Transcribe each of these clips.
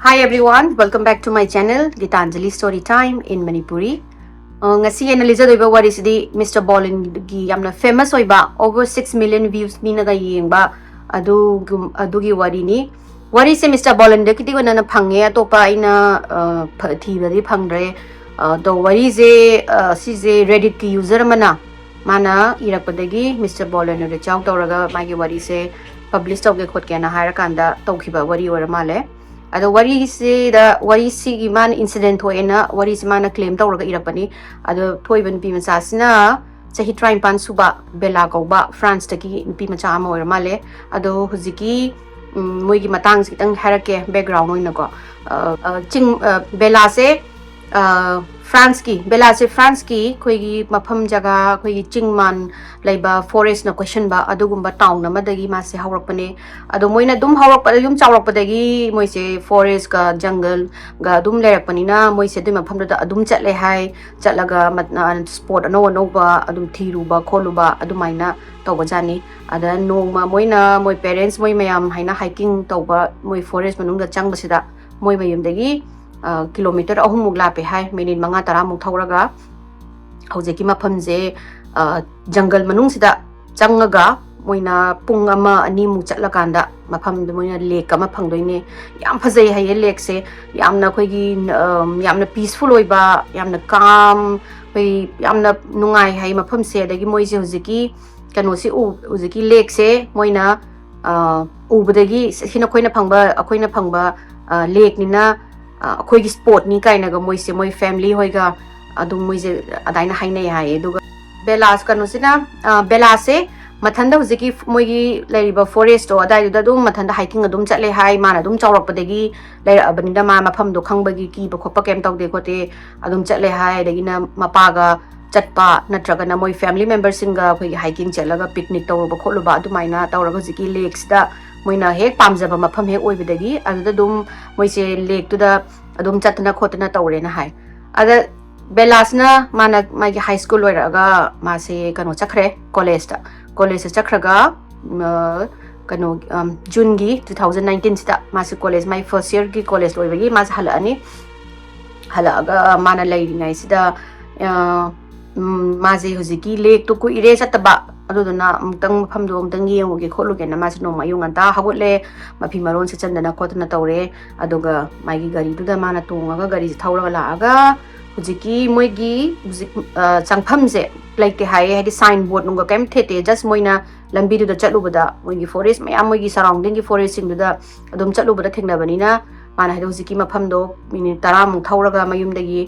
Hi everyone, welcome back to my channel Gitanjali Story Time in Manipuri. Ngasi analyze doiba wari sidi Mr. Bolin gi yamna famous oiba over 6 million views minaga yengba adugi wari ni. Wari se Mr. Bolin de kiti wana na phange atopa ina thibadi phangre do wari se size Reddit ki user mana irakpadagi Mr. Bolin de chau tawraga magi wari se publish tawge khotke na haira kanda tawkhiba wari ora male. Ado wari si gi man incident ho ena wari si mana claim tawraga irapani ado thoiban pi macha sina chahi try pan suba bela kauba France taki pi macha ama ora male ado huziki moigi matang kitang harake background oina ko ching bela se France ki koigi mafam jaga koigi chingman laiba forest na question ba adugumba town amadagi mase hawrakpane ado moina dum hawrakpa yum chawrakpadagi moise forest ka jungle ga dum lerakpanina moise dum mafam da adum chatle hai chatlaga sport no ba adum thiru ba kholuba adumaina tawba jani ada nongma moina moi parents moi mayam haina hiking tawba moi forest manungda changbasida moi mayumdagi kilometer ahumuk lape hai minute manga tara muk thauraga hojeki mafamje jungle manung sida changaga moina pung ama ani muk chatlakanda mafam de moina lake ama phangdoine yam phajai hai lake se yamna khoigi yamna peaceful oiba yamna calm hoi yamna nungai hai mafam se dagi moise hojeki kano se hojeki lake se moina ubadagi hina khoina phangba lake nina akhoi gi sport ni kaina ga moise moi family hoiga adum moise adaina hainai hai duga belas kanu sina belase mathanda huziki moi gi leriba forest o adai da dum mathanda hiking adum chatle hai mana dum chawrakpadagi leira abanida ma mafam do khangbagi ki ba khopa kem tawde khote adum chatle hai dagina mapaga chatpa natraga na moi family members singa khoi hiking chalaga picnic tawruba kholuba adumaina tawraga huziki lakes da moina hek pamjaba mafam hek oibadagi aduda dum moise lake to da adum chatna khotna tawre na hai ada belasna mana magi high school loiraga mase kano chakre college chakraga kano June gi 2019 sita mase college my first year gi college loibagi mas halaga mana lairingai sida maze huziki lake to ku ire sataba aduduna mutang phamdo mutang yenguge kholuge na mas no mayung anta hagotle mafi maron se chandana khotna tawre aduga magi gari duda mana tongaga gari thauraga laaga huziki moigi changphamje like hai hadi sign board nunga kem thete just moina lambi duda chalubada moigi forest mayam moigi surrounding gi forest sing duda adum chalubada thengnabani na mana hadi huziki maphamdo minute 10 muk thauraga mayumdagi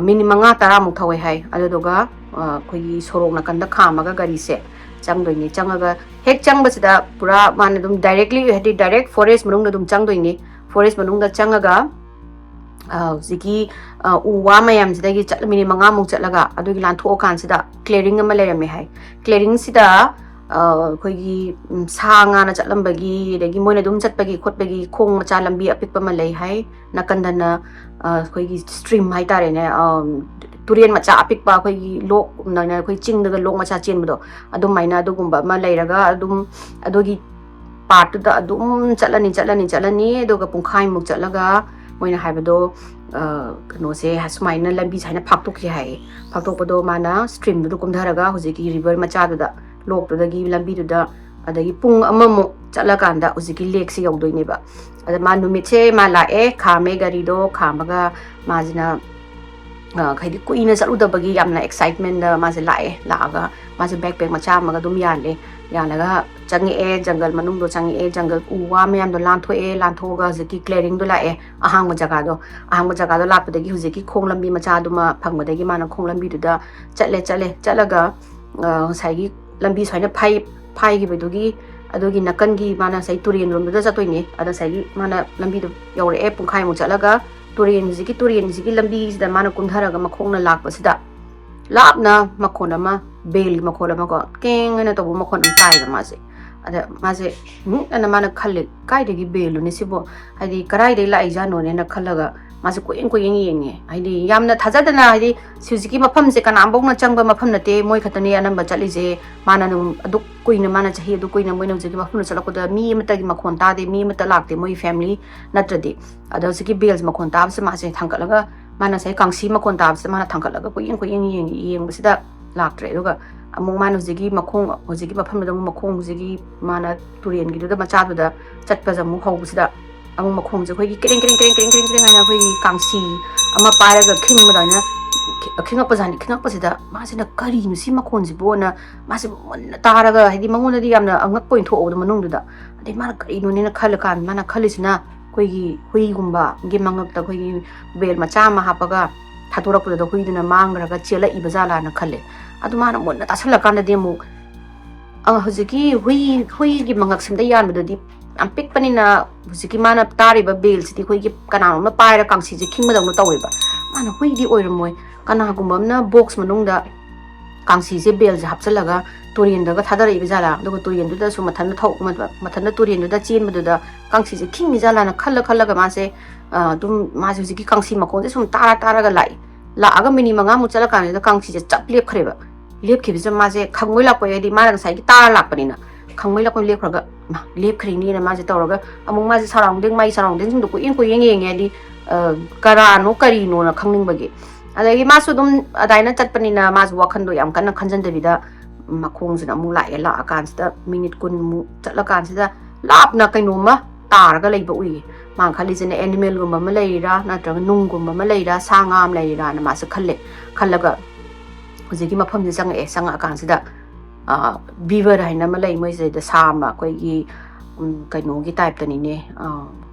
minute 5-10 muk thawai hai aduga koigi sorok nakanda khamaga gari se changdoini changaga hek changbasida pura mana dum directly hadi direct forest manungda dum changdoini forest manungda changaga ziki uwa mayam sidagi chatlamini 5 muk chatlaga adugi lantho kan sida clearing ama lerame hai clearing sida koigi sanga na chatlambagi dagi moina dum chatpagi khotpagi khong macha lambi apikpa ma lei hai nakandana koigi stream hai tare ne turian macha apikpa koigi lok na koi chingdaga lok macha chenbdo adum maina adugumba ma leiraga adum adogi part da adum chalani aduga pungkhai muk chatlaga moina haibado kano se hasmaina lambi chaina phaktok hai phaktok mana stream du kumdharaga hujiki river macha da lok dagi lambi da adagi pung amamu chatlakanda hujiki lake se yaudoine ba ada ma numitse ma lae khame gari do khamaga majina khaidi kuina saludabagi yamna excitement da maje laaga maje backpack macha maga dum yalaga changi jungle manung do changi jungle uwa mayam do lanthoga ziki clearing do lae ahangma jaga do lapadagi huziki khonglambi macha duma phangmadagi mana khonglambi du da chatlaga saigi lambi saina phai gi bedugi adogi nakangi mana sai turien rom da chatoini ada saigi mana lambi do yaure pungkhai mu chatlaga turien ziki lambi sida mana kumtharaga makhongna lakpasida lapna makhona ma bel makhona ma ko keng ana to makhon tai ba maze ana mana khalle kai de gi belu ni sibo hadi karai de lai jano ne na khallaga मासे कोयिंग येंगे हाइदि यामना थाजादना हाइदि सिउजिकी मफमसे कनामबोंना चंगबा मफम नते मोय खतने अनंबा चलीजे माना नु अदु कोइना माना चाहि अदु कोइना मोयना हुजिकी मफम चलकोदा मी अमतगी मखोन तादे मी अमत लाक्ते मोय फैमिली नत्रदि अदा हुजिकी बेल्स मखोन ताबसे मासे थांगलगा माना से कांसी मखोन ताबसे माना थांगलगा कोयिंग येंगबसिदा लाक्त्रे दुगा अमु माना हुजिकी मखों हुजिकी मफम दम मखों हुजिकी माना तुरेन गिदुदा मचादुदा चटपा जमु हौबसिदा अमु मखों जे खोगी क्रिंग हाना खोगी कांसी अमा पारगा खिंगबदाना खिंगपजानी खिंगपसिदा मासेना करिनु सि मखोंजिबोना मासे मन तारगा हाइदि मंगोनदि यामना अंगक पोइन थोओद मनुंगदुदा अदि माना करिनु नेना खलकान माना खलिसिना खोगी हुइगुंबा गे मंगकता खोगी बेल मचा मा हापगा थातोरकपदा हुइदुना मांगरगा चेला इबजालाना खले अदु माना मन तासलकानदि मु हुजिकी हुइगी मंगक सिमदा यानबददि am pick panina husiki mana tari ba bel siti khoi ki kana ma paira kangsi je khing madang no taweba mana hui di oiramoi kana gumam na box manung da kangsi je bel je hapsalaga turien da ga thadara ibe jala do turien du da su mathan thau mathan da turien du da chen bu da kangsi je khing mi jala na khalla ga ma se dum ma je husiki kangsi makon je sum tara ga lai la aga mini manga mu chala kan da kangsi je chap lep khreba lep khibi je ma je khangoi la ko yadi ma sai ki tara lak panina khangoi la ko lep khraga lep khrini na ma je tawraga amung ma je surrounding mai surrounding sing du ko yeng di karano karino na khangning bagi adagi ma su dum adaina chatpani na ma ju wakhan do yam kan khanjan de bida makhong sina mu la ya la akan sta minute kun mu chatla kan sida lap na kaino ma targa leiba ui ma khali jene animal gumba ma leira na traga nung gumba ma leira sangam leira na ma su khallaga hujiki mafam je chang e sanga kan sida beaver haina ma lei moi je da sama koi gi kaino gi type tani ne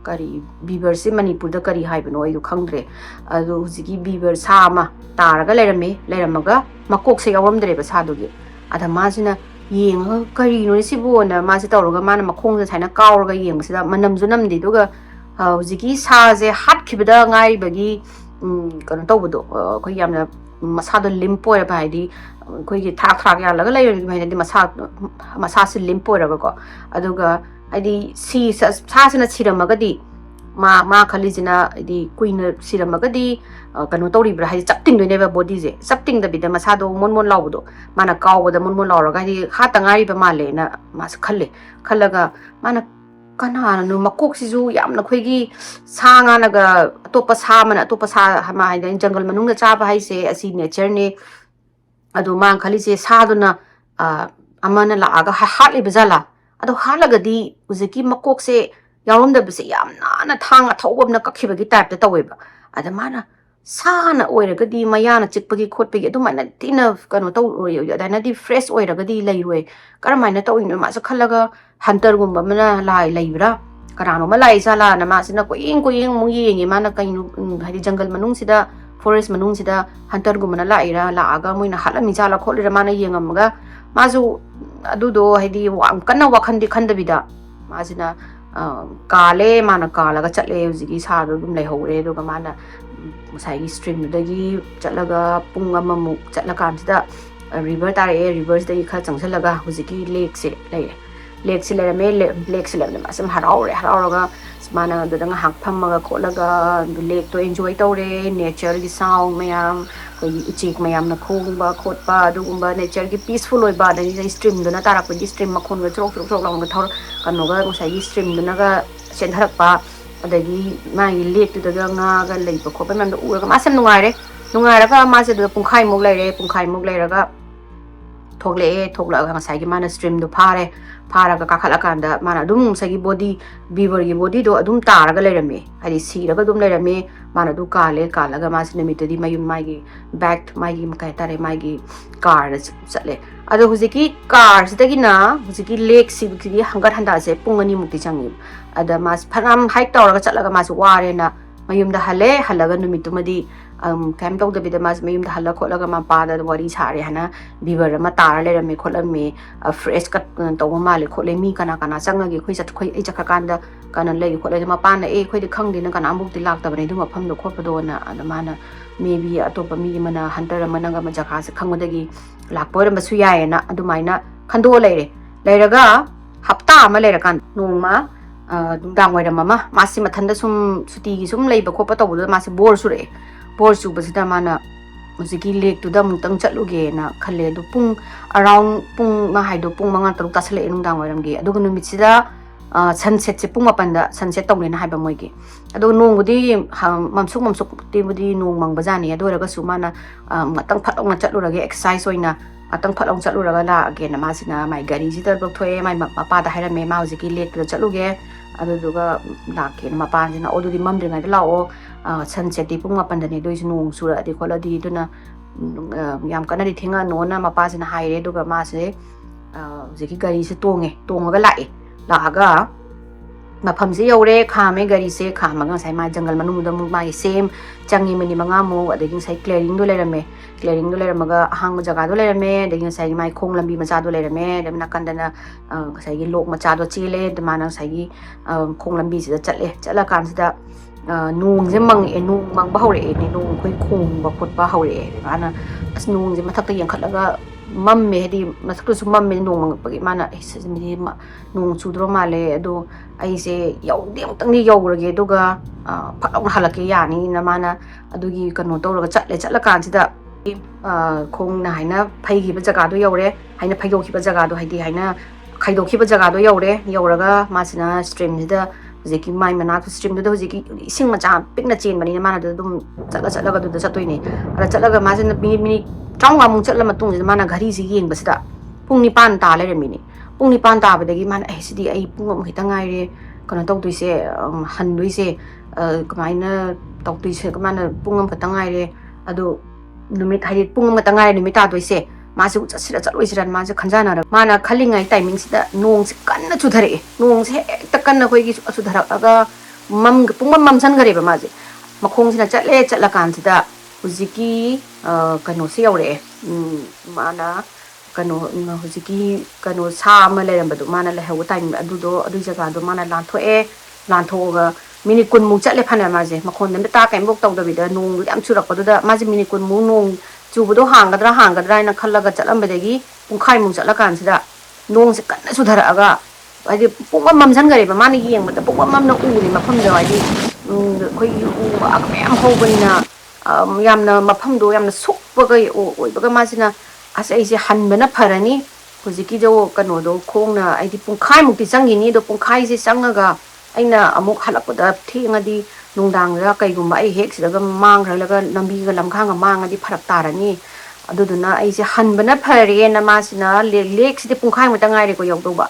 kari beaver se manipur da kari hai bano ayu khangdre adu hujiki beaver sama taraga leiramaga makok se yawam dre ba sadu gi ada ma sina yeng kari no si bo na ma se tawraga mana makhong se thaina kawraga yeng sida manam ju nam di duga hujiki sa je hat khibada ngai bagi kano tawbudo ko yamna masado limpo ba di koi gi thak ya laga lai mai di masa se limpo ra ko aduga adi si sa sina chiramaga di ma khali jina di queen siramaga di kano tori bra hai chapting ne ba body je chapting da bida masado mon lawdo mana kaw da mon lawra di hata ngai ba male na mas khallaga mana kana no makok si ju yamna khoi gi sanga na ga topa sa mana topa sa ma hai jungle manung da cha ba hai se asi nature ne adu mang khali se sa do na amana la aga hatli bazala adu halaga di uziki makok se yawum da bise yamna na thang athawam na kakhiba gi type ta taweba ada mana sana oiraga di mayana chikpagi khotpagi adu mana tina kano taw dana di fresh oiraga di leiroi karamaina tawin ma sa khallaga hunter gumba mana lai leibra karano ma lai sala na ma sina ko yeng mu yeng mana kainu hadi jungle manung sida forest manung sida hunter gumna laira la aga moina halami jala kholira mana yengamaga mazu adu do hadi wam kana wakhandi khandabida masina kale mana kalaga chatle hujiki sa do dum lei hore do ga mana musai stream dagi chatlaga pung amamu chatlakan sida river tare rivers dagi kha changsalaga hujiki lake se le masam harauraga mana dang hak phamaga kholaga lake to enjoy tore nature gi sound mayam koi uchik mayam na khongba khotpa dugumba nature gi peaceful oi ba dai stream dona tarak gi stream ma khon ga chok long ga thor kanoga musai stream dona ga sendharak pa adagi mai lake tu daga nga ga leiba khopa mam da ura ga masam nungai ra ga ma se da pungkhai mok lai ra ga thokla ga sai gi mana stream do phara ga kakhala kanda mana dum sagi body beaver gi body do adum taraga leirame hadi siraga dum leirame mana du kalaga ma sinami to di mayum mai gi back mai gi makai tare mai gi car chatle ado hujiki car sidagi na hujiki lake si gi hangar handa se pungani mukti changi ada mas phanam hike tawraga chatlaga mas ware na mayum da halaga numitumadi camp tawda bida mas mayum da hala kholaga ma pa da wari sare hana beaver ma tara leirame kholame fresh kat taw ma le khole mi kana changa gi khoi chat khoi ai chakha kanda kana lei khole ma pa na khoi di khang di na kana amuk ti lak ta bane du ma pham do khop do na ana mana maybe atopa mi mana hunter mana ga ma jakha se khangodagi lak poram ba su yae na adu mai na khando leiraga hapta ma leirakan noma ꯅꯨꯡꯗꯥꯡ ꯋꯥꯏꯔꯝ ꯑꯃ ꯃꯥꯁꯤ ꯃꯊꯟꯗ ꯁꯨꯝ ꯁꯨꯇꯤꯒꯤ ꯁꯨꯝ ꯂꯩꯕ ꯈꯣꯠꯄ ꯇꯧꯕꯗꯨꯗ ꯃꯥꯁꯤ ꯕꯣꯔ ꯆꯨꯔꯛꯑꯦ ꯕꯣꯔ ꯆꯨꯕꯁꯤꯗ ꯃꯥꯅ ꯍꯧꯖꯤꯛꯀꯤ ꯂꯦꯛꯇꯨꯗ ꯑꯃꯨꯛꯇꯪ ꯆꯠꯂꯨꯒꯦꯅ ꯈꯜꯂꯦ ꯑꯗꯣ ꯄꯨꯡ ꯑꯔꯥꯎꯟ ꯄꯨꯡ ꯍꯥꯏꯗꯣ ꯄꯨꯡ 5-6 ꯇꯥꯁꯜꯂꯛꯑꯦ ꯅꯨꯡꯗꯥꯡ ꯋꯥꯏꯔꯝꯒꯤ ꯑꯗꯨꯒ ꯅꯨꯃꯤꯠꯁꯤꯗ ꯁꯟꯁꯦꯠꯁꯦ ꯄꯨꯡ 8ꯗ ꯁꯟꯁꯦꯠ ꯇꯧꯅꯦꯅ ꯍꯥꯏꯕ ꯃꯣꯏꯒꯤ ꯑꯗꯣ ꯅꯣꯡꯕꯨꯗꯤ ꯃꯝꯁꯨꯛꯇꯤꯕꯨꯗꯤ ꯅꯣꯡ ꯃꯪꯕꯖꯥꯠꯅꯤ ꯑꯗꯨ ꯑꯣꯏꯔꯒꯁꯨ ꯃꯥꯅ ꯉꯥꯛꯇꯪ ꯐꯠ ꯂꯥꯎꯅ ꯆꯠꯂꯨꯔꯒꯦ ꯑꯦꯛꯁꯔꯁꯥꯏꯁ ꯑꯣꯏꯅ ꯉꯥꯛꯇꯪ ꯐꯠ ꯂꯥꯎꯅ ꯆꯠꯂꯨꯔꯒ ꯂꯥꯛꯑꯒꯦꯅ ꯃꯥꯁꯤꯅ ꯃꯥꯏ ꯒꯥꯔꯤꯁꯤꯗ ꯂꯧꯊꯣꯛꯑꯦ ꯃꯥꯏ ꯃꯄꯥꯗ ꯍꯥꯏꯔꯝꯃꯦ ꯃꯥ ꯍꯧꯖꯤꯛꯀꯤ ꯂꯦꯛꯇꯨꯗ ꯆꯠꯂꯨꯒꯦ ꯑꯗꯨꯗꯨꯒ ꯂꯥꯛꯀꯦꯅ ꯃꯄꯥꯁꯤꯅ ꯑꯗꯨꯗꯤ ꯃꯝꯗ꯭ꯔꯤꯉꯩꯗ ꯂꯥꯛꯑꯣ ꯁꯟꯁꯦꯠꯇꯤ ꯄꯨꯡ 8ꯗꯅꯦ ꯑꯗꯨꯏꯁꯨ ꯅꯣꯡ ꯆꯨꯔꯛꯑꯗꯤ ꯈꯣꯠꯂꯗꯤ ꯑꯗꯨꯅ ꯌꯥꯝ ꯀꯟꯅꯗꯤ ꯊꯦꯡꯉꯛꯑꯅꯣꯅ ꯃꯄꯥꯁꯤꯅ ꯍꯥꯏꯔꯦ ꯑꯗꯨꯒ ꯃꯥꯁꯦ ꯍꯧꯖꯤꯛꯀꯤ ꯒꯥꯔꯤꯁꯦ ꯇꯣꯡꯉꯒ ꯂꯥꯛꯑꯒ ꯃꯐꯝꯁꯦ ꯌꯧꯔꯦ ꯈꯥꯝꯃꯦ ꯒꯥꯔꯤꯁꯦ ꯈꯥꯝꯃꯒ ꯉꯁꯥꯏ ꯃꯥ ꯖꯪꯒꯜ ꯃꯅꯨꯡꯗ ꯑꯃꯨꯛ ꯃꯥꯒꯤ ꯆꯪꯉꯤ ꯃꯤꯅꯤꯠ 5ꯃꯨꯛ ꯑꯗꯒꯤ ꯉꯁꯥꯏ ꯀ꯭ꯂꯤꯌꯔꯤꯡꯗꯣ ꯂꯩꯔꯝꯃꯒ ꯑꯍꯥꯡꯕ ꯖꯒꯥꯗꯣ ꯂꯩꯔꯝꯃꯦ ꯑꯗꯒꯤ ꯉꯁꯥꯏꯒꯤ ꯃꯥꯏ ꯈꯣꯡ ꯂꯝꯕꯤ ꯃꯆꯥꯗꯣ ꯂꯩꯔꯝꯃꯦ ꯑꯗꯒꯤ ꯅꯥꯀꯟꯗꯅ ꯉꯁꯥꯏꯒꯤ ꯂꯣꯛ ꯃꯆꯥꯗꯣ ꯆꯦꯜꯂꯦ ꯑꯗ ꯃꯥꯅ ꯉꯁꯥꯏꯒꯤ ꯈꯣꯡ ꯂꯝꯕꯤꯁꯤꯗ ꯆꯠꯂꯀꯥꯟꯁꯤꯗ ꯅꯣꯡꯁꯦ ꯃꯪꯉꯛꯑꯦ ꯅꯣꯡ ꯃꯪꯕ ꯍꯧꯔꯛꯑꯦ ꯅꯣꯡ ꯑꯩꯈꯣꯏ ꯈꯣꯡꯕ ꯈꯣꯠꯄ ꯍꯧꯔꯛꯑꯦ ꯃꯥꯅ ꯑꯁ ꯅꯣꯡꯁꯦ ꯃꯊꯛꯇ ꯌꯦꯡꯈꯠꯂꯒ ꯃꯝꯃꯦ ꯍꯥꯏꯗꯤ ꯃꯊꯛꯇꯁꯨ ꯃꯝꯃꯦ ꯅꯣꯡ ꯃꯪꯉꯛꯄꯒꯤ ꯃꯥꯅ ꯅꯣꯡ ꯆꯨꯗ꯭ꯔꯣ ꯃꯥꯜꯂꯦ ꯑꯗꯣ ꯑꯩꯁꯦ ꯑꯃꯨꯛꯇꯪꯗꯤ ꯌꯧꯔꯒꯦ ꯑꯗꯨꯒ ꯐꯠ ꯂꯥꯎꯅ ꯍꯜꯂꯛꯀꯦ ꯌꯥꯅꯤꯅ ꯃꯥꯅ ꯑꯗꯨꯒꯤ ꯀꯩꯅꯣ ꯇꯧꯔꯒ ꯆꯠꯂꯀꯥꯟꯁꯤꯗ ꯈꯣꯡꯅ ꯍꯥꯏꯅ ꯐꯩꯈꯤꯕ ꯖꯒꯥꯗꯣ ꯌꯧꯔꯦ ꯍꯥꯏꯅ ꯐꯩꯗꯣꯛꯈꯤꯕ ꯖꯒꯥꯗꯣ ꯍꯥꯏꯗꯤ ꯍꯥꯏꯅ ꯈꯥꯏꯗꯣꯛꯈꯤꯕ ꯖꯒꯥꯗꯣ ꯌꯧꯔꯒ ꯃꯥꯁꯤꯅ ꯁ꯭ꯇ꯭ꯔꯤꯝꯁꯤꯗ ꯍꯧꯖꯤꯛꯀꯤ ꯃꯥꯏ ꯃꯅꯥꯛꯇ ꯁ꯭ꯇ꯭ꯔꯤꯝꯗꯨꯗ ꯍꯧꯖꯤꯛꯀꯤ ꯏꯁꯤꯡ ꯃꯆꯥ ꯄꯤꯛꯅ ꯆꯦꯟꯕꯅꯤꯅ ꯃꯥꯅ ꯑꯗꯨꯝ ꯆꯠꯂꯒ ꯑꯗꯨꯗ ꯆꯠꯇꯣꯏꯅꯦ ꯑꯗ ꯆꯠꯂꯒ ꯃꯥꯁꯤꯅ ꯃꯤꯅꯤꯠ 55ꯃꯨꯛ ꯆꯠꯂ ꯃꯇꯨꯡꯁꯤꯗ ꯃꯥꯅ ꯘꯔꯤꯁꯤ ꯌꯦꯡꯕꯁꯤꯗ ꯄꯨꯡ 9 ꯇꯥ ꯂꯩꯔꯝꯃꯤꯅꯦ ꯄꯨꯡ 9 ꯇꯥꯕꯗꯒꯤ ꯃꯥꯅ ꯁꯤꯗꯤ ꯑꯩ ꯄꯨꯡ ꯑꯃ ꯈꯤꯇꯪ ꯉꯥꯏꯔꯦ ꯀꯩꯅꯣ ꯇꯧꯗꯣꯏꯁꯦ ꯍꯟꯗꯣꯏꯁꯦ ꯀꯃꯥꯏꯅ ꯇꯧꯗꯣꯏꯁꯦ ꯃꯥꯅ ꯄꯨꯡ ꯑꯃꯈꯛꯇꯪ ꯉꯥꯏꯔꯦ ꯑꯗꯣ ꯅꯨꯃꯤꯠ ꯍꯥꯏꯗꯤ ꯄꯨꯡ ꯑꯃꯇꯪ ꯉꯥꯏꯔꯦ ꯅꯨꯃꯤꯠ ꯇꯥꯗꯣꯏꯁꯦ ꯃꯥꯁꯦ ꯆꯠꯂꯣꯏꯁꯤꯔꯅ ꯃꯥꯁꯦ ꯈꯟꯖꯥꯟꯅꯔꯒ ꯃꯥꯅ ꯈꯜꯂꯤꯉꯩ ꯇꯥꯏꯃꯤꯡꯁꯤꯗ ꯅꯣꯡꯁꯦ ꯀꯟꯅ ꯆꯨꯊꯔꯛꯑꯦ ꯅꯣꯡꯁꯦ ꯍꯦꯛꯇ ꯀꯟꯅ ꯑꯩꯈꯣꯏꯒꯤ ꯆꯨꯊꯔꯛꯑꯒ ꯄꯨꯡꯃꯝ ꯃꯝꯁꯟꯈꯔꯦꯕ ꯃꯥꯁꯦ ꯃꯈꯣꯡꯁꯤꯅ ꯆꯠꯂꯀꯥꯟꯁꯤꯗ ꯍꯧꯖꯤꯛꯀꯤ ꯀꯩꯅꯣꯁꯦ ꯌꯧꯔꯛꯑꯦ ꯃꯥꯅ ꯀꯩꯅꯣ ꯍꯧꯖꯤꯛꯀꯤ ꯀꯩꯅꯣ ꯁꯥ ꯑꯃ ꯂꯩꯔꯝꯕꯗꯣ ꯃꯥꯅ ꯂꯩꯍꯧꯕ ꯇꯥꯏꯃꯤꯡ ꯑꯗꯨꯏ ꯖꯒꯥꯗꯣ ꯃꯥꯅ ꯂꯥꯟꯊꯣꯛꯑꯒ ꯃꯤꯅꯤꯠ 10ꯃꯨꯛ ꯆꯠꯂꯦ ꯐꯅ ꯃꯥꯁꯦ ꯃꯈꯣꯟꯗ ꯀꯩꯝꯐꯧ ꯇꯧꯗꯕꯤꯗ ꯅꯣꯡꯗꯨ ꯌꯥꯝ ꯆꯨꯔꯛꯄꯗꯨꯗ ꯃꯥꯁꯦ ꯃꯤꯅꯤꯠ 10ꯃꯨꯛ ꯅꯣꯡ ꯆꯨꯕꯗꯣ ꯍꯥꯡꯒꯗ꯭ꯔꯥ ꯍꯥꯏꯅ ꯈꯜꯂꯒ ꯆꯠꯂꯝꯕꯗꯒꯤ ꯄꯨꯡꯈꯥꯏꯃꯨꯛ ꯆꯠꯂꯀꯥꯟꯁꯤꯗ ꯅꯣꯡꯁꯦ ꯀꯟꯅ ꯆꯨꯊꯔꯛꯑꯒ ꯍꯥꯏꯗꯤ ꯄꯨꯡꯃꯝ ꯃꯝꯁꯟꯈꯔꯦꯕ ꯃꯥꯅ ꯌꯦꯡꯕꯗ ꯄꯨꯡꯃꯝꯅ ꯎꯔꯦ ꯃꯐꯝꯗꯣ ꯍꯥꯏꯗꯤ ꯑꯩꯈꯣꯏꯒꯤ ꯎ ꯋꯥꯒ ꯃꯌꯥꯝ ꯍꯧꯕꯅꯤꯅ ꯌꯥꯝꯅ ꯃꯐꯝꯗꯣ ꯌꯥꯝꯅ ꯁꯨꯛꯄꯒ ꯑꯣꯏꯕꯒ ꯃꯥꯁꯤꯅ ꯑꯁ ꯑꯩꯁꯦ ꯍꯟꯕꯅ ꯐꯔꯅꯤ ꯍꯧꯖꯤꯛꯀꯤꯗꯣ ꯀꯩꯅꯣꯗꯣ ꯈꯣꯡꯅ ꯑꯩꯗꯤ ꯄꯨꯡꯈꯥꯏꯃꯨꯛꯇꯤ ꯆꯪꯈꯤꯅꯤ ꯑꯗꯣ ꯄꯨꯡꯈꯥꯏꯁꯦ ꯆꯪꯉꯒ ꯑꯩꯅ ꯑꯃꯨꯛ ꯍꯜꯂꯛꯄꯗ ꯊꯦꯡꯉꯗꯤ ꯅꯨꯡꯗꯥꯡꯗ ꯀꯩꯒꯨꯝꯕ ꯑꯩ ꯍꯦꯛ ꯁꯤꯗꯒ ꯃꯥꯡꯈ꯭ꯔꯒ ꯂꯝꯕꯤꯒ ꯂꯝꯈꯥꯡꯒ ꯃꯥꯡꯉꯗꯤ ꯐꯔꯛ ꯇꯥꯔꯅꯤ ꯑꯗꯨꯗꯨꯅ ꯑꯩꯁꯦ ꯍꯟꯕꯅ ꯐꯔꯦꯅ ꯃꯥꯁꯤꯅ ꯂꯦꯛꯁꯤꯗꯤ ꯄꯨꯡꯈꯥꯏꯃꯨꯛꯇ ꯉꯥꯏꯔꯦꯀꯣ ꯌꯧꯗꯧꯕ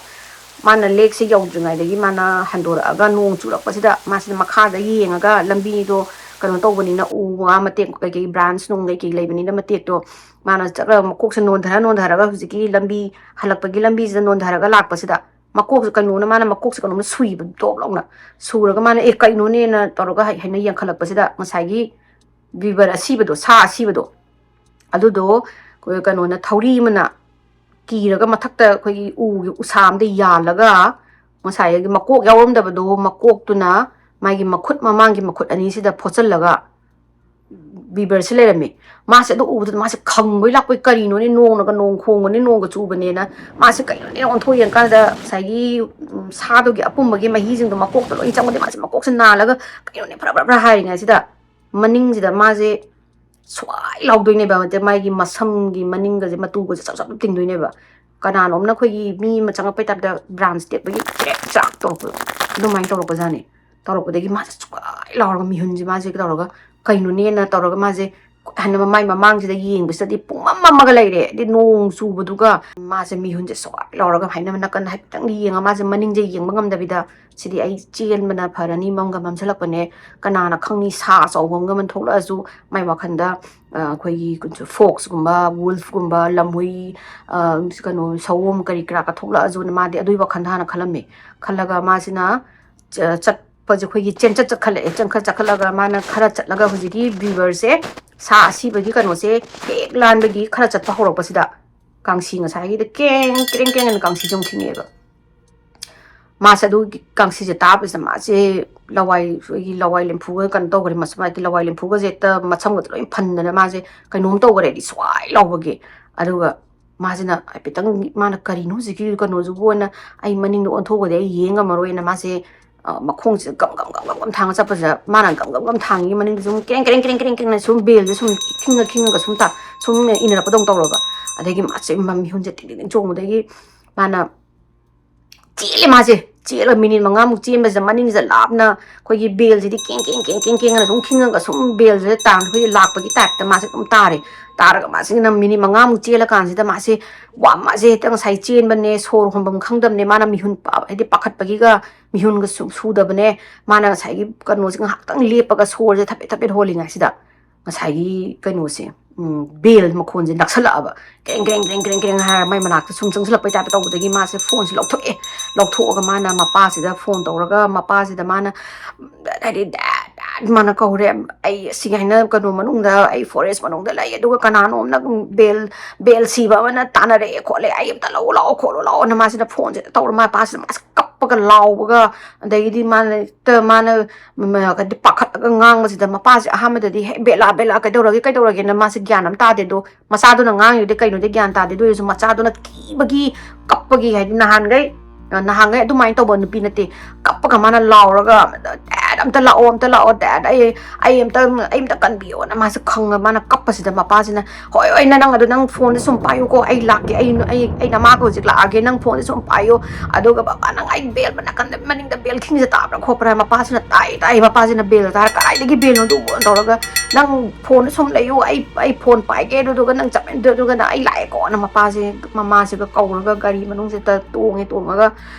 ꯃꯥꯅ ꯂꯦꯛꯁꯦ ꯌꯧꯗ꯭ꯔꯤꯉꯩꯗꯒꯤ ꯃꯥꯅ ꯍꯟꯗꯣꯔꯛꯑꯒ ꯅꯣꯡ ꯆꯨꯔꯛꯄꯁꯤꯗ ꯃꯥꯁꯤꯅ ꯃꯈꯥꯗ ꯌꯦꯡꯉꯒ ꯂꯝꯕꯤꯗꯣ ꯀꯩꯅꯣ ꯇꯧꯕꯅꯤꯅ ꯎ ꯋꯥ ꯃꯇꯦꯛ ꯀꯩꯀꯩ ꯕ꯭ꯔꯥꯟꯁ ꯅꯨꯡ ꯀꯩꯀꯩ ꯂꯩꯕꯅꯤꯅ ꯃꯇꯦꯛꯇꯣ ꯃꯥꯅ ꯆꯠꯂꯒ ꯃꯀꯣꯛꯁꯦ ꯅꯣꯟꯊꯔꯒ ꯍꯧꯖꯤꯛꯀꯤ ꯂꯝꯕꯤ ꯍꯜꯂꯛꯄꯒꯤ ꯂꯝꯕꯤꯁꯤꯗ ꯅꯣꯟꯊꯔꯒ ꯂꯥꯛꯄꯁꯤꯗ ꯃꯀꯣꯛꯁꯦ ꯃꯥꯅ ꯃꯀꯣꯛꯁꯦ ꯀꯩꯅꯣꯝꯅ ꯁꯨꯏꯕ ꯇꯣꯞ ꯂꯥꯎꯅ ꯁꯨꯔꯒ ꯃꯥꯅ ꯀꯩꯅꯣꯅꯦꯅ ꯇꯧꯔꯒ ꯍꯥꯏꯅ ꯌꯦꯡꯈꯠꯂꯛꯄꯁꯤꯗ ꯉꯁꯥꯏꯒꯤ ꯕꯤꯕꯔ ꯑꯁꯤꯕꯗꯣ ꯁꯥ ꯑꯁꯤꯕꯗꯣ ꯑꯗꯨꯗꯣ ꯀꯩꯅꯣꯅ ꯊꯧꯔꯤ ꯑꯃꯅ ꯀꯤꯔꯒ ꯃꯊꯛꯇ ꯑꯩꯈꯣꯏꯒꯤ ꯎꯒꯤ ꯎꯁꯥ ꯑꯝꯗ ꯌꯥꯜꯂꯒ ꯉꯁꯥꯏꯒꯤ ꯃꯀꯣꯛ ꯌꯥꯎꯔꯝꯗꯕꯗꯣ ꯃꯀꯣꯛꯇꯨꯅ ꯃꯥꯒꯤ ꯃꯃꯥꯡꯒꯤ ꯃꯈꯨꯠ ꯑꯅꯤꯁꯤꯗ ꯐꯣꯠꯆꯜꯂꯒ ꯕꯤꯕꯔꯁꯦ ꯂꯩꯔꯝꯃꯦ ꯃꯥꯁꯦ ꯑꯗꯨ ꯎꯕꯗꯨꯗ ꯃꯥꯁꯦ ꯈꯪꯕꯩ ꯂꯥꯛꯄꯩ ꯀꯔꯤꯅꯣꯅꯦ ꯅꯣꯡ ꯈꯣꯡꯕꯅꯦ ꯅꯣꯡꯒ ꯆꯨꯕꯅꯦꯅ ꯃꯥꯁꯦ ꯀꯩꯅꯣꯅꯦ ꯑꯣꯟꯊꯣꯛ ꯌꯦꯡꯀꯥꯟꯗ ꯉꯁꯥꯏꯒꯤ ꯁꯥꯗꯨꯒꯤ ꯑꯄꯨꯝꯕꯒꯤ ꯃꯍꯤꯁꯤꯡꯗꯣ ꯃꯀꯣꯛꯇ ꯂꯣꯏ ꯆꯪꯕꯗꯤ ꯃꯥꯁꯦ ꯃꯀꯣꯛꯁꯦ ꯅꯥꯜꯂꯒ ꯀꯩꯅꯣꯅꯦ ꯐꯔꯥ ꯍꯥꯏꯔꯤꯉꯩꯁꯤꯗ ꯃꯅꯤꯡꯁꯤꯗ ꯃꯥꯁꯦ ꯁ꯭ꯋꯥꯏ ꯂꯥꯎꯗꯣꯏꯅꯦꯕ ꯃꯥꯒꯤ ꯃꯁꯝꯒꯤ ꯃꯅꯤꯡꯒꯁꯦ ꯃꯇꯨꯒꯁꯦ ꯆꯞ ꯇꯤꯡꯗꯣꯏꯅꯦꯕ ꯀꯅꯥꯅꯣꯝꯅ ꯑꯩꯈꯣꯏꯒꯤ ꯃꯤ ꯑꯃ ꯆꯪꯉꯛꯄꯩ ꯇꯥꯏꯞꯇ ꯕ꯭ꯔꯥꯟꯁ ꯇꯦꯛꯄꯒꯤ ꯆꯥꯛ ꯇꯧꯔꯛꯄꯗꯣ ꯑꯗꯨꯃꯥꯏꯅ ꯇꯧꯔꯛꯄꯖꯥꯠꯅꯤ ꯇꯧꯔꯛꯄꯗꯒꯤ ꯃꯥꯁꯦ ꯁꯨꯀꯥꯏ ꯂꯥꯎꯔꯒ ꯃꯤꯍꯨꯟꯁꯦ ꯃꯥꯁꯦ ꯇꯧꯔꯒ ꯀꯩꯅꯣꯅꯦꯅ ꯇꯧꯔꯒ ꯃꯥꯁꯦ ꯍꯥꯏꯅ ꯃꯥꯏ ꯃꯃꯥꯡꯁꯤꯗ ꯌꯦꯡꯕꯁꯤꯗꯗꯤ ꯄꯨꯡꯃꯝ ꯃꯝꯃꯒ ꯂꯩꯔꯦ ꯍꯥꯏꯗꯤ ꯅꯣꯡ ꯆꯨꯕꯗꯨꯒ ꯃꯥꯁꯦ ꯃꯤꯍꯨꯟꯁꯦ ꯁ꯭ꯋꯥꯏ ꯂꯥꯎꯔꯒ ꯍꯥꯏꯅ ꯅꯥꯀꯟꯗ ꯍꯥꯏꯐꯦꯠꯇꯪ ꯌꯦꯡꯉ ꯃꯥꯁꯦ ꯃꯅꯤꯡꯁꯦ ꯌꯦꯡꯕ ꯉꯝꯗꯕꯤꯗ ꯁꯤꯗꯤ ꯑꯩ ꯆꯦꯟꯕꯅ ꯐꯔꯅꯤ ꯃꯝꯒ ꯃꯝꯁꯤꯜꯂꯛꯄꯅꯦ ꯀꯅꯥꯅ ꯈꯪꯅꯤ ꯁꯥ ꯑꯆꯧꯕ ꯑꯃꯒ ꯊꯣꯛꯂꯛꯑꯁꯨ ꯃꯥꯏ ꯋꯥꯈꯟꯗ ꯑꯩꯈꯣꯏꯒꯤ ꯐꯣꯛꯁꯀꯨꯝꯕ ꯋꯨꯜꯐꯀꯨꯝꯕ ꯂꯝꯍꯨꯏ ꯀꯩꯅꯣ ꯁꯑꯣꯝ ꯀꯔꯤ ꯀꯔꯥꯒ ꯊꯣꯛꯂꯛꯑꯁꯨ ꯃꯥꯗꯤ ꯑꯗꯨꯒꯤ ꯋꯥꯈꯟꯗ ꯍꯥꯟꯅ ꯈꯜꯂꯝꯃꯦ ꯈꯜꯂꯒ ꯃꯥꯁꯤꯅ ꯆꯠꯄꯁꯦ ꯑꯩꯈꯣꯏꯒꯤ ꯆꯠꯈꯠꯂꯒ ꯃꯥꯅ ꯈꯔ ꯆꯠꯂꯒ ꯍꯧꯖꯤꯛꯀꯤ ꯕꯤꯕꯔꯁꯦ ꯁꯥ ꯑꯁꯤꯕꯒꯤ ꯀꯩꯅꯣꯁꯦ ꯍꯦꯛ ꯂꯥꯟꯕꯒꯤ ꯈꯔ ꯆꯠꯄ ꯍꯧꯔꯛꯄꯁꯤꯗ ꯀꯥꯡꯁꯤ ꯉꯁꯥꯏꯒꯤꯗ ꯀꯦꯡ ꯑꯅ ꯀꯥꯡꯁꯤꯁꯦ ꯑꯃꯨꯛ ꯈꯤꯡꯉꯛꯑꯦꯕ ꯃꯥꯁꯦ ꯑꯗꯨꯒꯤ ꯀꯥꯡꯁꯤꯁꯦ ꯇꯥꯕꯁꯤꯗ ꯃꯥꯁꯦ ꯂꯋꯥꯏ ꯂꯦꯝꯐꯨꯒ ꯀꯩꯅꯣ ꯇꯧꯈ꯭ꯔꯦ ꯃꯥꯒꯤ ꯂꯋꯥꯏ ꯂꯦꯝꯐꯨꯒꯁꯦ ꯍꯦꯛꯇ ꯃꯁꯝꯒꯗ ꯂꯣꯏ ꯐꯟꯗꯅ ꯃꯥꯁꯦ ꯀꯩꯅꯣꯝ ꯇꯧꯈ꯭ꯔꯦꯗꯤ ꯁ꯭ꯋꯥꯏ ꯂꯥꯎꯕꯒꯤ ꯑꯗꯨꯒ ꯃꯥꯁꯤꯅ ꯍꯥꯏꯐꯦꯠꯇꯪ ꯃꯥꯅ ꯀꯔꯤꯅꯣ ꯍꯧꯖꯤꯛꯀꯤ ꯀꯩꯅꯣꯁꯤꯕꯨꯅ ꯑꯩ ꯃꯅꯤꯡꯗ ꯑꯣꯟꯊꯣꯛꯑꯒꯗꯤ ꯑꯩ ꯌꯦꯡ ꯉꯝꯃꯔꯣꯏꯅ ꯃꯥꯁꯦ ꯃꯈꯣꯡꯁꯤꯗ ꯒꯝ ꯊꯥꯡꯉ ꯆꯠꯄꯁꯤꯗ ꯃꯥꯅ ꯒꯝ ꯊꯥꯡꯉꯤ ꯃꯅꯤꯡꯗ ꯁꯨꯝ ꯀꯦꯡ ꯁꯨꯝ ꯕꯦꯜꯁꯦ ꯁꯨꯝ ꯈꯤꯡꯉꯒ ꯁꯨꯝ 이ꯅꯔꯛꯄꯗꯧ ꯇꯧꯔꯒ ꯑꯗꯒꯤ ꯃꯥꯁꯦ ꯃꯤꯍꯨꯟꯁꯦ ꯇꯤꯡ ꯆꯣꯡꯕꯗꯒꯤ ꯃꯥꯅ ꯆꯦꯜꯂꯦ ꯃꯥꯁꯦ ꯆꯦꯜꯂ ꯃꯤꯅꯤꯠ 5ꯃꯨꯛ ꯆꯦꯟꯕꯁꯤꯗ ꯃꯅꯤꯡꯁꯤꯗ ꯂꯥꯞꯅ ꯑꯩꯈꯣꯏꯒꯤ ꯕꯦꯜꯁꯤꯗꯤ ꯀꯦꯡ ꯁꯨꯝ ꯈꯤꯡꯉꯒ ꯁꯨꯝ ꯕꯦꯜꯁꯤꯗ ꯇꯥꯡ ꯑꯩꯈꯣꯏꯒꯤ ꯂꯥꯛꯄꯒꯤ ꯇꯥꯏꯞꯇ ꯃꯥꯁꯦ ꯑꯗꯨꯝ ꯇꯥꯔꯒ ꯃꯥꯁꯤꯅ ꯃꯤꯅꯤꯠ 5ꯃꯨꯛ ꯆꯦꯜꯂꯀꯥꯟꯁꯤꯗ ꯃꯥꯁꯦ ꯃꯥꯁꯦ ꯍꯦꯛꯇ ꯉꯁꯥꯏ ꯆꯦꯟꯕꯅꯦ ꯁꯣꯔ ꯍꯣꯟꯐꯝ ꯈꯪꯗꯕꯅꯦ ꯃꯥꯅ ꯃꯤꯍꯨꯟ ꯍꯥꯏꯗꯤ ꯄꯥꯈꯠꯄꯒꯤꯒ ꯃꯤꯍꯨꯟꯒ ꯁꯨꯗꯕꯅꯦ ꯃꯥꯅ ꯉꯁꯥꯏꯒꯤ ꯀꯩꯅꯣꯁꯦ ꯉꯥꯏꯍꯥꯛꯇꯪ ꯂꯦꯞꯄꯒ ꯁꯣꯔꯁꯦ ꯊꯕꯦꯠ ꯍꯣꯜꯂꯤꯉꯩꯁꯤꯗ ꯉꯁꯥꯏꯒꯤ ꯀꯩꯅꯣꯁꯦ ꯕꯦꯜ ꯃꯈꯣꯟꯁꯦ ꯅꯛꯁꯜꯂꯛꯑꯕ ꯀ꯭ꯔꯦꯡ ꯍꯥꯏꯔ ꯃꯥꯏ ꯃꯅꯥꯛꯇ ꯁꯨꯝ ꯆꯪꯁꯤꯜꯂꯛꯄꯩ ꯇꯥꯏꯞꯇ ꯇꯧꯕꯗꯒꯤ ꯃꯥꯁꯦ ꯐꯣꯟꯁꯦ ꯂꯧꯊꯣꯛꯑꯒ ꯃꯥꯅ ꯃꯄꯥꯁꯤꯗ ꯐꯣꯟ ꯇꯧꯔꯒ ꯃꯄꯥꯁꯤꯗ ꯃꯥꯅ ꯍꯥꯏꯗꯤ ꯃꯥꯅ ꯀꯧꯔꯦ ꯑꯩ ꯁꯤꯒꯥꯏꯅ ꯀꯩꯅꯣ ꯃꯅꯨꯡꯗ ꯑꯩ ꯐꯣꯔꯦꯁ ꯃꯅꯨꯡꯗ ꯂꯩ ꯑꯗꯨꯒ ꯀꯅꯥꯅꯣꯝꯅ ꯕꯦꯜ ꯁꯤꯕ ꯑꯃꯅ ꯇꯥꯟꯅꯔꯛꯑꯦ ꯈꯣꯠꯂꯦ ꯑꯩ ꯑꯝꯇ ꯂꯧ ꯂꯥꯛꯑꯣ ꯈꯣꯠꯂꯣ ꯂꯥꯛꯑꯣꯅ ꯃꯥꯁꯤꯅ ꯐꯣꯟꯁꯤꯗ ꯇꯧꯔ ꯃꯄꯥꯁꯤꯗ ꯃꯥꯁꯦ ꯀꯞꯄꯒ ꯂꯥꯎꯕꯒ ꯑꯗꯒꯤꯗꯤ ꯃꯥꯅ ꯄꯥꯈꯠꯂꯒ ꯉꯥꯡꯕꯁꯤꯗ ꯃꯄꯥꯁꯦ ꯑꯍꯥꯟꯕꯗꯗꯤ ꯍꯦ ꯕꯦꯂꯥ ꯀꯩꯗꯧꯔꯒꯦꯅ ꯃꯥꯁꯦ ꯒ꯭ꯌꯥꯟ ꯑꯃ ꯇꯥꯗꯦ ꯑꯗꯣ ꯃꯆꯥꯗꯨꯅ ꯉꯥꯡꯉꯤꯗꯤ ꯀꯩꯅꯣꯗꯤ ꯒ꯭ꯌꯥꯟ ꯇꯥꯗꯦ ꯑꯗꯨ ꯑꯣꯏꯔꯁꯨ ꯃꯆꯥꯗꯨꯅ ꯀꯤꯕꯒꯤ ꯀꯞꯄꯒꯤ ꯍꯥꯏꯗꯤ ꯅꯍꯥꯟꯒꯩ ꯑꯗꯨꯃꯥꯏꯅ ꯇꯧꯕ ꯅꯨꯄꯤ ꯅꯠꯇꯦ ꯀꯞꯄꯒ ꯃꯥꯅ ꯂꯥꯎꯔꯒ ꯗꯦꯗ ꯑꯝꯇ ꯂꯥꯛꯑꯣ ꯗꯦꯗ ꯑꯩ ꯑꯝꯇ ꯀꯟꯕꯤꯌꯣꯅ ꯃꯥꯁꯦ ꯈꯪꯉ ꯃꯥꯅ ꯀꯞꯄꯁꯤꯗ ꯃꯄꯥꯁꯤꯅ ꯍꯣꯏ ꯅꯪ ꯐꯣꯟꯁꯦ ꯁꯨꯝ ꯄꯥꯏꯌꯨꯀꯣ ꯑꯩ ꯂꯥꯛꯀꯦ ꯑꯩ ꯅꯃꯥꯒ ꯍꯧꯖꯤꯛ ꯂꯥꯛꯑꯒꯦ ꯅꯪ ꯐꯣꯟꯁꯦ ꯁꯨꯝ ꯄꯥꯏꯌꯣ ꯑꯗꯨꯒ ꯕꯕꯥ ꯅꯪ ꯑꯩ ꯕꯦꯜ ꯅꯥꯀꯟꯗ ꯃꯅꯤꯡꯗ ꯕꯦꯜ ꯈꯤꯡꯁꯦ ꯇꯥꯕ꯭ꯔꯥ ꯈꯣꯠꯄ꯭ꯔꯥ ꯃꯄꯥꯁꯤꯅ ꯇꯥꯏ ꯃꯄꯥꯁꯤꯅ ꯕꯦꯜ ꯇꯥꯔ ꯀꯗꯥꯏꯗꯒꯤ ꯕꯦꯜꯅꯣ ꯑꯗꯨꯕꯨ ꯇꯧꯔꯒ ꯅꯪ ꯐꯣꯟꯗ ꯁꯨꯝ ꯂꯩꯌꯨ ꯑꯩ ꯐꯣꯟ ꯄꯥꯏꯒꯦ ꯑꯗꯨꯗꯨꯒ ꯅꯪ ꯆꯠꯃꯤꯟꯅꯗꯣ ꯑꯗꯨꯒ ꯑꯩ ꯂꯥꯛꯑꯦꯀꯣꯅ ꯃꯃꯥꯁꯤꯒ ꯀꯧꯔꯒ ꯒꯥꯔꯤ ꯃꯅꯨꯡꯁꯤꯗ ꯇꯣꯡꯉꯒ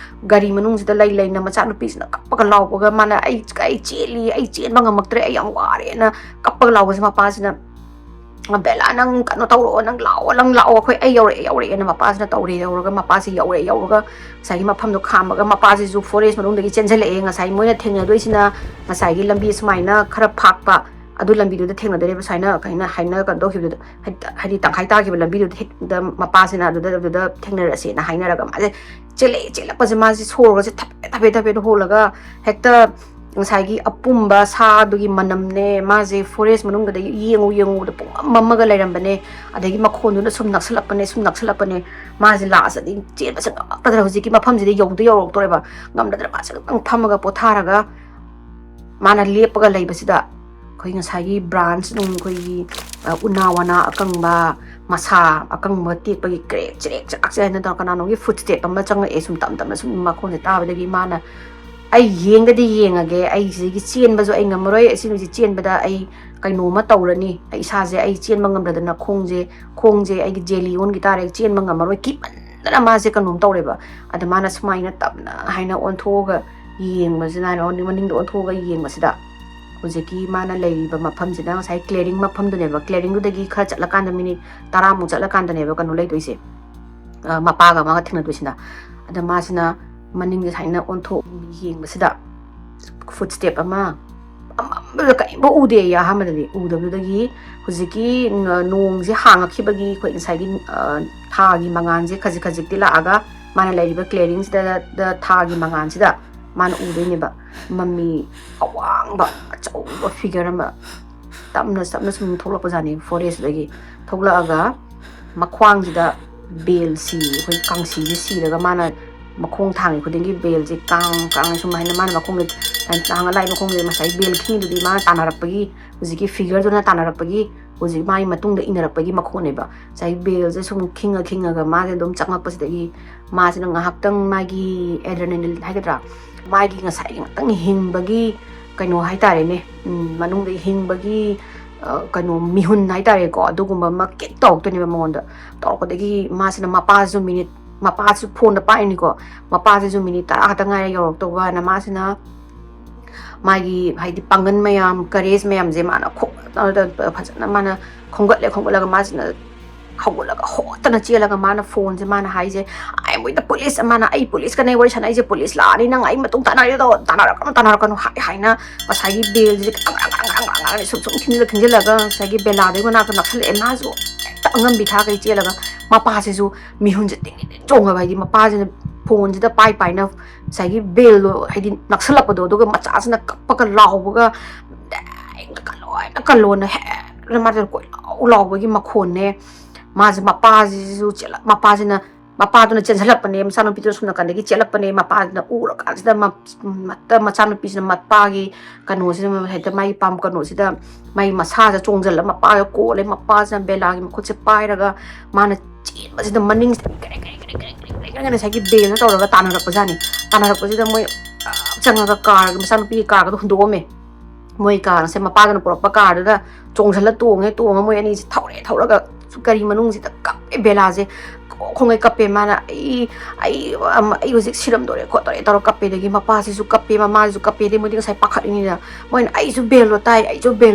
ꯒꯥꯔꯤ ꯃꯅꯨꯡꯁꯤꯗ ꯂꯩꯅ ꯃꯆꯥꯅꯨꯄꯤꯁꯤꯅ ꯀꯞꯄꯒ ꯂꯥꯎꯕꯒ ꯃꯥꯅ ꯑꯩ ꯆꯦꯜꯂꯤ ꯑꯩ ꯆꯦꯟꯕ ꯉꯝꯃꯛꯇ꯭ꯔꯦ ꯑꯩ ꯌꯥꯝ ꯋꯥꯔꯦꯅ ꯀꯞꯄꯒ ꯂꯥꯎꯕꯁꯦ ꯃꯄꯥꯁꯤꯅ ꯕꯦꯂꯥ ꯅꯪ ꯀꯩꯅꯣ ꯇꯧꯔꯛꯑꯣ ꯅꯪ ꯂꯥꯛꯑꯣ ꯑꯩꯈꯣꯏ ꯑꯩ ꯌꯧꯔꯛꯑꯦꯅ ꯃꯄꯥꯁꯤꯅ ꯌꯧꯔꯒ ꯃꯄꯥꯁꯤ ꯌꯧꯔꯒ ꯉꯁꯥꯏꯒꯤ ꯃꯐꯝꯗꯣ ꯈꯥꯝꯃꯒ ꯃꯄꯥꯁꯤꯁꯨ ꯐꯣꯔꯦꯁ ꯃꯅꯨꯡꯗꯒꯤ ꯆꯦꯟꯁꯤꯜꯂꯛꯑꯦ ꯉꯁꯥꯏ ꯃꯣꯏꯅ ꯊꯦꯡꯅꯗꯣꯏꯁꯤꯅ ꯉꯁꯥꯏꯒꯤ ꯂꯝꯕꯤ ꯁꯨꯃꯥꯏꯅ ꯈꯔ ꯐꯥꯛꯄ ꯑꯗꯨ ꯂꯝꯕꯤꯗꯨꯗ ꯊꯦꯡꯅꯗꯣꯏꯅꯦꯕ ꯁꯨꯃꯥꯏꯅ ꯀꯩꯅꯣ ꯀꯩꯅꯣ ꯇꯧꯈꯤꯕꯗꯨꯗ ꯍꯥꯏꯗꯤ ꯇꯪꯈꯥꯏ ꯇꯥꯈꯤꯕ ꯂꯝꯕꯤꯗꯨꯗ ꯃꯄꯥꯁꯤꯅ ꯑꯗꯨꯗ ꯊꯦꯡꯅꯔꯁꯦꯅ ꯍꯥꯏꯅꯔꯒ ꯃꯥꯁꯦ ꯆꯦꯜꯂꯛꯄꯁꯦ ꯃꯥꯁꯦ ꯁꯣꯔꯒꯁꯦ ꯊꯕꯦꯠ ꯍꯣꯜꯂꯒ ꯍꯦꯛꯇ ꯉꯁꯥꯏꯒꯤ ꯑꯄꯨꯝꯕ ꯁꯥꯗꯨꯒꯤ ꯃꯅꯝꯅꯦ ꯃꯥꯁꯦ ꯐꯣꯔꯦꯁ ꯃꯅꯨꯡꯗꯒꯤ ꯌꯦꯡꯉꯨꯕꯗ ꯄꯨꯡꯃꯝ ꯃꯝꯃꯒ ꯂꯩꯔꯝꯕꯅꯦ ꯑꯗꯒꯤ ꯃꯈꯣꯟꯗꯨꯅ ꯁꯨꯝ ꯅꯛꯁꯜꯂꯛꯄꯅꯦ ꯃꯥꯁꯦ ꯂꯥꯁꯇꯗꯤ ꯆꯦꯟꯕꯁꯦ ꯉꯝꯃꯛꯇꯗꯅ ꯍꯧꯖꯤꯛꯀꯤ ꯃꯐꯝꯁꯤꯗ ꯌꯧꯔꯛꯇꯣꯔꯦꯕ ꯉꯝꯗꯗꯅ ꯃꯥꯁꯦ ꯈꯤꯇꯪ ꯐꯝꯃꯒ ꯄꯣꯊꯥꯔꯒ ꯃꯥꯅ ꯂꯦꯞꯄꯒ ꯂꯩꯕꯁꯤꯗ ꯑꯩꯈꯣꯏ ꯉꯁꯥꯏꯒꯤ ꯕ꯭ꯔꯥꯟꯁ ꯑꯩꯈꯣꯏꯒꯤ ꯎꯅꯥ ꯋꯥꯅꯥ ꯑꯀꯪꯕ ꯃꯁꯥ ꯑꯀꯪꯕ ꯇꯦꯛꯄꯒꯤ ꯆꯔꯦꯛ ꯍꯥꯏꯅ ꯇꯧꯔ ꯀꯅꯥꯅꯣꯝꯒꯤ ꯐꯨꯠ ꯁ꯭ꯇꯦꯞ ꯑꯃ ꯆꯪꯉꯛꯑꯦ ꯁꯨꯝ ꯇꯞꯅ ꯁꯨꯝ ꯃꯈꯣꯟꯁꯦ ꯇꯥꯕꯗꯒꯤ ꯃꯥꯅ ꯑꯩ ꯌꯦꯡꯉꯒꯦ ꯑꯩ ꯁꯤꯒꯤ ꯆꯦꯟꯕꯁꯨ ꯑꯩ ꯉꯝꯃꯔꯣꯏ ꯑꯁꯤꯒꯤ ꯆꯦꯟꯕꯗ ꯑꯩ ꯀꯩꯅꯣꯝꯃ ꯇꯧꯔꯅꯤ ꯑꯩ ꯏꯁꯥꯁꯦ ꯑꯩ ꯆꯦꯟꯕ ꯉꯝꯗꯗꯅ ꯈꯣꯡꯁꯦ ꯑꯩꯒꯤ ꯖꯦꯂꯤ ꯑꯣꯟꯈꯤ ꯇꯥꯔꯦ ꯆꯦꯟꯕ ꯉꯝꯃꯔꯣꯏ ꯀꯤꯃꯟꯗꯅ ꯃꯥꯁꯦ ꯀꯩꯅꯣꯝ ꯇꯧꯔꯦꯕ ꯑꯗ ꯃꯥꯅ ꯁꯨꯃꯥꯏꯅ ꯇꯞꯅ ꯍꯥꯏꯅ ꯑꯣꯟꯊꯣꯛꯑꯒ ꯌꯦꯡꯕꯁꯤꯅ ꯃꯅꯤꯡꯗ ꯑꯣꯟꯊꯣꯛꯑꯒ ꯌꯦꯡꯕꯁꯤꯗ ꯍꯧꯖꯤꯛꯀꯤ ꯃꯥꯅ ꯂꯩꯔꯤꯕ ꯃꯐꯝꯁꯤꯗ ꯉꯁꯥꯏ ꯀ꯭ꯂꯤꯌꯔꯤꯡ ꯃꯐꯝꯗꯨꯅꯦꯕ ꯀ꯭ꯂꯤꯌꯔꯤꯡꯗꯨꯗꯒꯤ ꯈꯔ ꯆꯠꯂꯀꯥꯟꯗ ꯃꯤꯅꯤꯠ 10ꯃꯨꯛ ꯆꯠꯂꯀꯥꯟꯗꯅꯦꯕ ꯀꯩꯅꯣ ꯂꯩꯗꯣꯏꯁꯦ ꯃꯄꯥꯒ ꯃꯥꯒ ꯊꯦꯡꯅꯗꯣꯏꯁꯤꯅ ꯑꯗ ꯃꯥꯁꯤꯅ ꯃꯅꯤꯡꯁꯦ ꯁꯨꯃꯥꯏꯅ ꯑꯣꯟꯊꯣꯛ ꯌꯦꯡꯕꯁꯤda ꯐꯨꯠ ꯁ꯭ꯇꯦꯞ ꯑꯃꯝꯕꯗ ꯀꯔꯤꯝꯐꯥꯎ ꯎꯗꯦ ꯑꯍꯥꯟꯕꯗꯗꯤ ꯎꯗꯕꯗꯨꯗꯒꯤ ꯍꯧꯖꯤꯛꯀꯤ ꯅꯣꯡꯁꯦ ꯍꯥꯡꯉꯛꯈꯤꯕꯒꯤ ꯑꯩꯈꯣꯏ ꯉꯁꯥꯏꯒꯤ ꯊꯥꯒꯤ ꯃꯉꯥꯟꯁꯦ ꯈꯖꯤꯛꯇꯤ ꯂꯥꯛꯑꯒ ꯃꯥꯅ ꯂꯩꯔꯤꯕ ꯀ꯭ꯂꯤꯌꯔꯤꯡꯁꯤꯗ ꯊꯥꯒꯤ ꯃꯉꯥꯟꯁꯤꯗ ꯃꯥꯅ ꯎꯗꯣꯏꯅꯦꯕ ꯃꯃꯤ ꯑꯋꯥꯡꯕ ꯑꯆꯧꯕ ꯐꯤꯒꯔ ꯑꯃ ꯇꯞꯅ ꯁꯨꯝ ꯊꯣꯛꯂꯛꯄꯖꯥꯠꯅꯤ ꯐꯣꯔꯦꯁꯇꯨꯗꯒꯤ ꯊꯣꯛꯂꯛꯑꯒ ꯃꯈ꯭ꯋꯥꯡꯁꯤꯗ ꯕꯦꯜꯁꯤ ꯑꯩꯈꯣꯏ ꯀꯥꯡꯁꯤꯁꯦ ꯁꯤꯔꯒ ꯃꯥꯅ ꯃꯈꯣꯡ ꯊꯥꯡꯉꯤ ꯈꯨꯗꯤꯡꯒꯤ ꯕꯦꯜꯁꯦ ꯀꯥꯡ ꯁꯨꯃꯥꯏꯅ ꯃꯥꯅ ꯃꯈꯣꯡꯗ ꯇꯥꯡꯉ ꯂꯥꯛꯏ ꯃꯈꯣꯡꯁꯦ ꯉꯁꯥꯏ ꯕꯦꯜ ꯈꯤꯡꯉꯤꯗꯨꯗꯤ ꯃꯥꯅ ꯇꯥꯟꯅꯔꯛꯄꯒꯤ ꯍꯧꯖꯤꯛꯀꯤ ꯐꯤꯒꯔꯗꯨꯅ ꯇꯥꯟꯅꯔꯛꯄꯒꯤ ꯍꯧꯖꯤꯛ ꯃꯥꯒꯤ ꯃꯇꯨꯡꯗ 이ꯅꯔꯛꯄꯒꯤ ꯃꯈꯣꯟꯅꯦꯕ ꯉꯁꯥꯏ ꯕꯦꯜꯁꯦ ꯁꯨꯝ ꯈꯤꯡꯉꯒ ꯃꯥꯁꯦ ꯑꯗꯨꯝ ꯆꯪꯉꯛꯄꯁꯤꯗꯒꯤ ꯃꯥꯁꯤꯅ ꯉꯥꯏꯍꯥꯛꯇꯪ ꯃꯥꯒꯤ ꯑꯦꯗ꯭ꯔꯦꯅꯦꯂꯤꯟ ꯍꯥꯏꯒꯗ꯭ꯔꯥ ꯃꯥꯒꯤ ꯉꯁꯥꯏ ꯉꯥꯛꯇꯪ ꯍꯤꯡꯕꯒꯤ ꯀꯩꯅꯣ ꯍꯥꯏꯇꯥꯔꯦꯅꯦ ꯃꯅꯨꯡꯗ ꯍꯤꯡꯕꯒꯤ ꯀꯩꯅꯣ ꯃꯤꯍꯨꯟ ꯍꯥꯏꯇꯥꯔꯦꯀꯣ ꯑꯗꯨꯒꯨꯝꯕ ꯑꯃ ꯀꯤꯛ ꯇꯧꯔꯛꯇꯣꯏꯅꯦꯕ ꯃꯉꯣꯟꯗ ꯇꯧꯔꯛꯄꯗꯒꯤ ꯃꯥꯁꯤꯅ ꯃꯄꯥꯁꯤꯁꯨ ꯐꯣꯟꯗ ꯄꯥꯏꯅꯤꯀꯣ ꯃꯄꯥꯁꯤꯁꯨ ꯃꯤꯅꯤꯠ 10 ꯈꯛꯇ ꯉꯥꯏꯔ ꯌꯧꯔꯛꯇꯧꯕꯅ ꯃꯥꯁꯤꯅ ꯃꯥꯒꯤ ꯍꯥꯏꯗꯤ ꯄꯥꯡꯒꯟ ꯃꯌꯥꯝ ꯀꯔꯦꯖ ꯃꯌꯥꯝꯁꯦ ꯃꯥꯅ ꯐꯖꯅ ꯃꯥꯅ ꯈꯣꯡꯒꯠꯂꯒ ꯃꯥꯁꯤꯅ ꯍꯧꯒꯠꯂꯒ ꯍꯣꯠꯇꯅ ꯆꯦꯜꯂꯒ ꯃꯥꯅ ꯐꯣꯟꯁꯦ ꯃꯥꯅ ꯍꯥꯏꯁꯦ ꯑꯥꯏ ꯃꯣꯏꯗ ꯄꯨꯂꯤꯁ ꯃꯥꯅ ꯑꯩ ꯄꯨꯂꯤꯁꯀꯅꯦ ꯋꯥꯔꯤ ꯁꯥꯟꯅꯩꯁꯦ ꯄꯨꯂꯤꯁ ꯂꯥꯛꯑꯅꯤ ꯅꯪ ꯑꯩ ꯃꯇꯨꯡ ꯇꯥꯟꯅꯔꯛꯀꯅꯨ ꯍꯥꯏꯅ ꯉꯁꯥꯏꯒꯤ ꯕꯦꯜꯁꯦ ꯁꯨꯝ ꯈꯤꯡꯖꯤꯜꯂꯒ ꯉꯁꯥꯏꯒꯤ ꯕꯦꯂꯥꯗꯨꯒꯤ ꯃꯅꯥꯛꯇ ꯅꯛꯁꯜꯂꯛꯑꯦ ꯃꯥꯁꯨ ꯍꯦꯛꯇ ꯑꯉꯝꯕꯤ ꯊꯥꯈꯩ ꯆꯦꯜꯂꯒ ꯃꯄꯥꯁꯤꯁꯨ ꯃꯤꯍꯨꯟꯁꯦ ꯇꯤꯡ ꯆꯣꯡꯉꯕ ꯍꯥꯏꯗꯤ ꯃꯄꯥꯁꯤꯅ ꯐꯣꯟꯁꯤꯗ ꯄꯥꯏꯅ ꯉꯁꯥꯏꯒꯤ ꯕꯦꯜꯗꯣ ꯍꯥꯏꯗꯤ ꯅꯛꯁꯜꯂꯛꯄꯗꯣ ꯑꯗꯨꯒ ꯃꯆꯥꯁꯤꯅ ꯀꯞꯄꯒ ꯂꯥꯎꯕꯒ ꯀꯜꯂꯣꯅ ꯍꯦꯛꯇ ꯃꯥꯁꯦ ꯀꯣꯏꯂꯥꯎ ꯂꯥꯎꯕꯒꯤ ꯃꯈꯣꯟꯅꯦ ꯃꯥꯁꯦ ꯃꯄꯥꯁꯤꯅ ꯃꯄꯥꯗꯨꯅ ꯆꯦꯟꯁꯤꯜꯂꯛꯄꯅꯦ ꯃꯆꯥꯅꯨꯄꯤꯗꯨꯅ ꯁꯣꯝ ꯅꯥꯀꯟꯗꯒꯤ ꯆꯦꯜꯂꯛꯄꯅꯦ ꯃꯄꯥꯗꯨꯅ ꯎꯔꯀꯥꯟꯁꯤꯗ ꯃꯆꯥꯅꯨꯄꯤꯁꯤꯅ ꯃꯄꯥꯒꯤ ꯀꯩꯅꯣꯁꯤꯗ ꯍꯦꯛꯇ ꯃꯥꯒꯤ ꯀꯩꯅꯣꯁꯤꯗ ꯃꯥꯒꯤ ꯃꯁꯥꯁꯦ ꯆꯣꯡꯁꯤꯜꯂ ꯃꯄꯥꯒ ꯀꯣꯜꯂꯦ ꯃꯄꯥꯁꯤꯅ ꯕꯦꯂꯥꯒꯤ ꯃꯈꯨꯠꯁꯦ ꯄꯥꯏꯔꯒ ꯃꯥꯅ ꯆꯦꯟꯕꯁꯤꯗ ꯃꯅꯤꯡꯁꯤꯗ ꯉꯁꯥꯏꯒꯤ ꯕꯦꯜꯅ ꯇꯧꯔꯒ ꯇꯥꯟꯅꯔꯛꯄꯖꯥꯠꯅꯤ ꯇꯥꯟꯅꯔꯛꯄꯁꯤꯗ ꯃꯣꯏ ꯆꯪꯉꯒ ꯀꯥꯔꯒ ꯃꯆꯥꯅꯨꯄꯤꯒꯤ ꯀꯥꯔꯒꯗꯣ ꯍꯨꯟꯗꯣꯛꯑꯝꯃꯦ ꯃꯣꯏ ꯀꯥꯔꯁꯦ ꯃꯄꯥꯗꯨꯅ ꯄꯨꯔꯛꯄ ꯀꯥꯔꯗꯨꯗ ꯆꯣꯡꯁꯤꯜꯂ ꯇꯣꯡꯉ ꯃꯣꯏ ꯑꯅꯤꯁꯦ ꯊꯧꯔꯒ ꯀꯔꯤ ꯃꯅꯨꯡꯁꯤꯗ ꯀꯞꯄꯦ ꯕꯦꯂꯥꯁꯦ ꯈꯣꯡꯉꯩ ꯀꯞꯄꯦ ꯃꯥꯅ ꯑꯩ ꯍꯧꯖꯤꯛ ꯁꯤꯔꯝꯗꯣꯔꯦ ꯈꯣꯠꯇꯣꯔꯦ ꯇꯧꯔ ꯀꯞꯄꯦ ꯑꯗꯒꯤ ꯃꯄꯥꯁꯤꯁꯨ ꯀꯞꯄꯦ ꯃꯃꯥꯁꯤꯁꯨ ꯀꯞꯄꯦ ꯑꯗꯩ ꯃꯣꯏꯗꯤ ꯉꯁꯥꯏ ꯄꯥꯈꯠꯂꯤꯅꯤꯅ ꯃꯣꯏꯅ ꯑꯩꯁꯨ ꯕꯦꯜꯗꯣ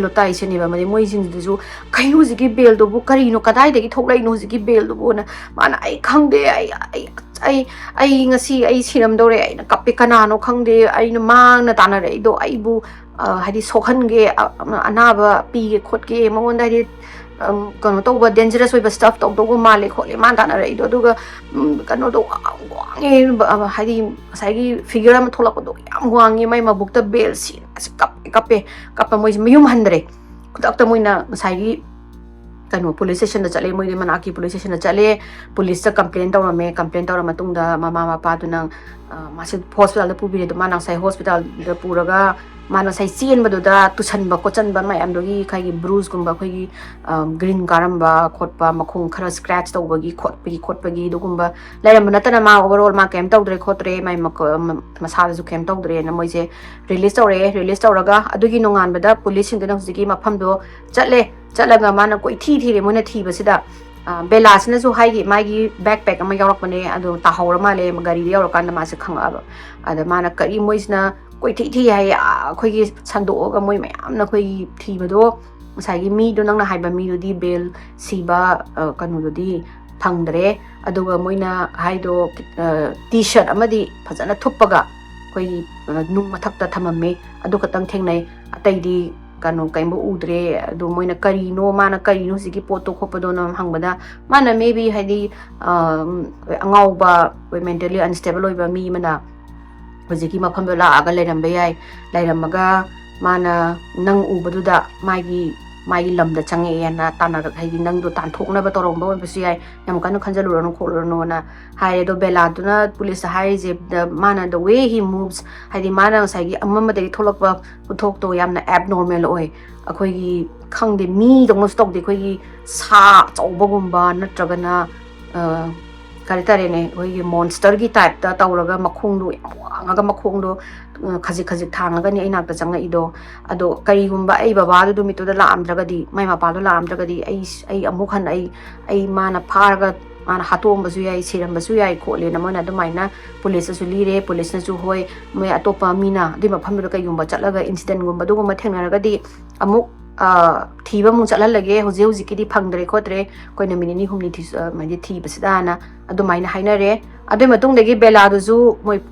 ꯇꯥꯏ ꯁꯤꯅꯦꯕ ꯃꯗꯩ ꯃꯣꯏꯁꯤꯡꯁꯤꯗꯁꯨ ꯀꯩꯅꯣ ꯍꯧꯖꯤꯛꯀꯤ ꯕꯦꯜꯗꯨꯕꯨ ꯀꯔꯤꯅꯣ ꯀꯗꯥꯏꯗꯒꯤ ꯊꯣꯛꯂꯛꯏꯅꯣ ꯍꯧꯖꯤꯛꯀꯤ ꯕꯦꯜꯗꯨꯕꯨꯅ ꯃꯥꯅ ꯑꯩ ꯈꯪꯗꯦ ꯑꯩ ꯉꯁꯤ ꯑꯩ ꯁꯤꯔꯝꯗꯧꯔꯦ ꯑꯩꯅ ꯀꯞꯄꯦ ꯀꯅꯥꯅꯣ ꯈꯪꯗꯦ ꯑꯩꯅ ꯃꯥꯡꯅ ꯇꯥꯟꯅꯔꯛꯏꯗꯣ ꯑꯩꯕꯨ ꯍꯥꯏꯗꯤ ꯁꯣꯛꯍꯟꯒꯦ ꯑꯅꯥꯕ ꯄꯤꯒꯦ ꯈꯣꯠꯀꯦ ꯃꯉꯣꯟꯗ ꯍꯥꯏꯗꯤ ꯀꯩꯅꯣ ꯇꯧꯕ ꯗꯦꯟꯖꯔꯁ ꯑꯣꯏꯕ ꯁ꯭ꯇꯐ ꯇꯧꯗꯧꯕ ꯃꯥꯜꯂꯦ ꯈꯣꯠꯂꯦ ꯃꯥꯅ ꯇꯥꯟꯅꯔꯛꯏꯗꯣ ꯑꯗꯨꯒ ꯀꯩꯅꯣꯗꯣ ꯋꯥꯡꯉꯦ ꯍꯥꯏꯗꯤ ꯉꯁꯥꯏꯒꯤ ꯐꯤꯒꯔ ꯑꯃ ꯊꯣꯛꯂꯛꯄꯗꯣ ꯌꯥꯝ ꯋꯥꯡꯉꯦ ꯃꯥꯏ ꯃꯕꯨꯛꯇ ꯕꯦꯜ ꯁꯤꯔꯒ ꯀꯞꯄ ꯃꯣꯏꯁꯦ ꯃꯌꯨꯝ ꯍꯟꯗ꯭ꯔꯦ ꯈꯨꯗꯛꯇ ꯃꯣꯏꯅ ꯉꯁꯥꯏꯒꯤ ꯀꯩꯅꯣ ꯄꯨꯂꯤꯁ ꯁ꯭ꯇꯦꯁꯟꯗ ꯆꯠꯂꯦ ꯃꯣꯏꯒꯤ ꯃꯅꯥꯛꯀꯤ ꯄꯨꯂꯤꯁ ꯁ꯭ꯇꯦꯁꯟꯗ ꯆꯠꯂꯦ ꯄꯨꯂꯤꯁꯇ ꯀꯝꯄ꯭ꯂꯦꯟ ꯇꯧꯔꯝꯃꯦ ꯀꯝꯄ꯭ꯂꯦꯟ ꯇꯧꯔ ꯃꯇꯨꯡꯗ ꯃꯃꯥ ꯃꯄꯥꯗꯨꯅ ꯃꯥꯁꯦ ꯍꯣꯁꯄꯤꯇꯥꯜꯗ ꯄꯨꯕꯤꯔꯦ ꯑꯗꯣ ꯃꯥꯅ ꯉꯁꯥꯏ ꯍꯣꯁꯄꯤꯇꯥꯜꯗ ꯄꯨꯔꯒ ꯃꯥꯅ ꯉꯁꯥꯏ ꯆꯦꯟꯕꯗꯨꯗ ꯇꯨꯁꯟꯕ ꯈꯣꯠꯆꯟꯕ ꯃꯌꯥꯝꯗꯨꯒꯤ ꯑꯩꯈꯣꯏꯒꯤ ꯕ꯭ꯔꯨꯁꯀꯨꯝꯕ ꯑꯩꯈꯣꯏꯒꯤ ꯒ꯭ꯔꯤꯟ ꯀꯥꯔꯝꯕ ꯈꯣꯠꯄ ꯃꯈꯣꯡ ꯈꯔ ꯁ꯭ꯀ꯭ꯔꯦꯆ ꯇꯧꯕꯒꯤ ꯈꯣꯠꯄꯒꯤ ꯑꯗꯨꯒꯨꯝꯕ ꯂꯩꯔꯝꯕ ꯅꯠꯇꯅ ꯃꯥ ꯑꯣꯚꯔꯑꯣꯜ ꯃꯥ ꯀꯩꯝ ꯇꯧꯗ꯭ꯔꯦ ꯈꯣꯠꯇ꯭ꯔꯦ ꯃꯥꯏ ꯃꯁꯥꯗꯁꯨ ꯀꯩꯝ ꯇꯧꯗ꯭ꯔꯦꯅ ꯃꯣꯏꯁꯦ ꯔꯤꯂꯤꯁ ꯇꯧꯔꯛꯑꯦ ꯔꯤꯂꯤꯁ ꯇꯧꯔꯒ ꯑꯗꯨꯒꯤ ꯅꯣꯡꯉꯥꯟꯕꯗ ꯄꯨꯂꯤꯁꯁꯤꯡꯗꯨꯅ ꯍꯧꯖꯤꯛꯀꯤ ꯃꯐꯝꯗꯣ ꯆꯠꯂꯒ ꯃꯥꯅ ꯀꯣꯏꯊꯤ ꯊꯤꯔꯦ ꯃꯣꯏꯅ ꯊꯤꯕꯁꯤꯗ ꯕꯦꯂꯥꯁꯤꯅꯁꯨ ꯍꯥꯏꯒꯤ ꯃꯥꯒꯤ ꯕꯦꯛꯄꯦꯛ ꯑꯃ ꯌꯥꯎꯔꯛꯄꯅꯦ ꯑꯗꯣ ꯇꯥꯍꯧꯔ ꯃꯥꯜꯂꯦ ꯒꯥꯔꯤꯗ ꯌꯧꯔꯀꯥꯟꯗ ꯃꯥꯁꯦ ꯈꯪꯉꯛꯑꯕ ꯑꯗ ꯃꯥꯅ ꯀꯔꯤ ꯃꯣꯏꯁꯤꯅ ꯀꯣꯏꯊꯤ ꯊꯤ ꯍꯥꯏꯌꯦ ꯑꯩꯈꯣꯏꯒꯤ ꯁꯟꯗꯣꯛꯑꯒ ꯃꯣꯏ ꯃꯌꯥꯝꯅ ꯑꯩꯈꯣꯏꯒꯤ ꯊꯤꯕꯗꯣ ꯉꯁꯥꯏꯒꯤ ꯃꯤꯗꯣ ꯅꯪꯅ ꯍꯥꯏꯕ ꯃꯤꯗꯨꯗꯤ ꯕꯦꯜ ꯁꯤꯕ ꯀꯩꯅꯣꯗꯨꯗꯤ ꯐꯪꯗ꯭ꯔꯦ ꯑꯗꯨꯒ ꯃꯣꯏꯅ ꯍꯥꯏꯗꯣ ꯇꯤ ꯁꯔꯠ ꯑꯃꯗꯤ ꯐꯖꯅ ꯊꯨꯞꯄꯒ ꯑꯩꯈꯣꯏꯒꯤ ꯅꯨꯡ ꯃꯊꯛꯇ ꯊꯝꯃꯝꯃꯦ ꯑꯗꯨ ꯈꯛꯇꯪ ꯊꯦꯡꯅꯩ ꯑꯇꯩꯗꯤ ꯀꯩꯅꯣ ꯀꯩꯝꯕ ꯎꯗ꯭ꯔꯦ ꯑꯗꯣ ꯃꯣꯏꯅ ꯀꯔꯤꯅꯣ ꯃꯥꯅ ꯀꯔꯤꯅꯣ ꯍꯧꯖꯤꯛꯀꯤ ꯄꯣꯠꯇꯣ ꯈꯣꯠꯄꯗꯣꯅ ꯍꯪꯕꯗ ꯃꯥꯅ ꯃꯦꯕꯤ ꯍꯥꯏꯗꯤ ꯑꯉꯥꯎꯕ ꯃꯦꯟꯇꯦꯂꯤ ꯑꯟꯁꯇꯦꯕꯜ ꯑꯣꯏꯕ ꯃꯤ ꯑꯃꯅ ꯍꯧꯖꯤꯛꯀꯤ ꯃꯐꯝꯗꯣ ꯂꯥꯛꯑꯒ ꯂꯩꯔꯝꯕ ꯌꯥꯏ ꯂꯩꯔꯝꯃꯒ ꯃꯥꯅ ꯅꯪ ꯎꯕꯗꯨꯗ ꯃꯥꯒꯤ ꯂꯝꯗ ꯆꯪꯉꯛꯑꯦꯅ ꯍꯥꯏꯗꯤ ꯅꯪꯗꯣ ꯇꯥꯟꯊꯣꯛꯅꯕ ꯇꯧꯔꯝꯕ ꯑꯣꯏꯕꯁꯨ ꯌꯥꯏ ꯌꯥꯝ ꯀꯟꯅ ꯈꯟꯖꯜꯂꯨꯔꯅꯨ ꯈꯣꯠꯂꯨꯔꯅꯨꯅ ꯍꯥꯏꯔꯦ ꯑꯗꯣ ꯕꯦꯂꯥꯗꯨꯅ ꯄꯨꯂꯤꯁꯇ ꯍꯥꯏꯔꯤꯁꯦ ꯃꯥꯅ ꯗ ꯋꯦ ꯍꯤ ꯃꯨꯚꯁ ꯍꯥꯏꯗꯤ ꯃꯥꯅ ꯉꯁꯥꯏꯒꯤ ꯑꯃꯗꯒꯤ ꯊꯣꯛꯂꯛꯄ ꯄꯨꯊꯣꯛꯇꯣ ꯌꯥꯝꯅ ꯑꯦꯕꯅꯣꯔꯃꯦꯜ ꯑꯣꯏ ꯑꯩꯈꯣꯏꯒꯤ ꯈꯪꯗꯦ ꯃꯤꯗꯧꯅꯁꯨ ꯇꯧꯗꯦ ꯑꯩꯈꯣꯏꯒꯤ ꯁꯥ ꯑꯆꯧꯕꯒꯨꯝꯕ ꯅꯠꯇ꯭ꯔꯒꯅ ꯀꯔꯤ ꯇꯥꯔꯦꯅꯦ ꯑꯩꯈꯣꯏꯒꯤ ꯃꯣꯟꯁꯇꯔꯒꯤ ꯇꯥꯏꯞꯇ ꯇꯧꯔꯒ ꯃꯈꯣꯡꯗꯣ ꯌꯥꯝ ꯋꯥꯡꯉꯒ ꯃꯈꯣꯡꯗꯣ ꯈꯖꯤꯛ ꯊꯥꯡꯉꯒꯅꯤ ꯑꯩ ꯅꯥꯛꯇ ꯆꯪꯉꯛꯏꯗோ ꯑꯗꯣ ꯀꯔꯤꯒꯨꯝꯕ ꯑꯩ ꯕꯕꯥꯗꯨ ꯅꯨꯃꯤꯠꯇꯨꯗ ꯂꯥꯛꯑꯝꯗ꯭ꯔꯒꯗꯤ ꯃꯥꯏ ꯃꯄꯥꯗꯣ ꯂꯥꯛꯑꯝꯗ꯭ꯔꯒꯗꯤ ꯑꯩ ꯑꯃꯨꯛ ꯍꯟꯅ ꯑꯩ ꯃꯥꯅ ꯐꯥꯔꯒ ꯃꯥꯅ ꯍꯥꯠꯇꯣꯛꯑꯝꯕꯁꯨ ꯌꯥꯏ ꯁꯤꯔꯝꯕꯁꯨ ꯌꯥꯏ ꯈꯣꯠꯂꯦꯅ ꯃꯣꯏꯅ ꯑꯗꯨꯃꯥꯏꯅ ꯄꯨꯂꯤꯁꯇꯁꯨ ꯂꯤꯔꯦ ꯄꯨꯂꯤꯁꯅꯁꯨ ꯍꯣꯏ ꯃꯣꯏ ꯑꯇꯣꯞꯄ ꯃꯤꯅ ꯑꯗꯨꯏ ꯃꯐꯝꯗꯨꯗ ꯀꯩꯒꯨꯝꯕ ꯆꯠꯂꯒ ꯏꯟꯁꯤꯗꯦꯟꯒꯨꯝꯕ ꯑꯗꯨꯒꯨꯝꯕ ꯊꯦꯡꯅꯔꯒꯗꯤ ꯑꯃꯨꯛ ꯊꯤꯕ ꯑꯃꯨꯛ ꯆꯠꯍꯜꯂꯒꯦ ꯍꯧꯖꯤꯛꯀꯤꯗꯤ ꯐꯪꯗ꯭ꯔꯦ ꯈꯣꯠꯇ꯭ꯔꯦ ꯑꯩꯈꯣꯏ ꯅꯨꯃꯤꯠ ꯅꯤꯅꯤ ꯍꯨꯝꯅꯤ ꯍꯥꯏꯗꯤ ꯊꯤꯕꯁꯤꯗꯅ ꯑꯗꯨꯃꯥꯏꯅ ꯍꯥꯏꯅꯔꯦ ꯑꯗꯨꯏ ꯃꯇꯨꯡꯗꯒꯤ ꯕꯦꯂꯥꯗꯨꯁꯨ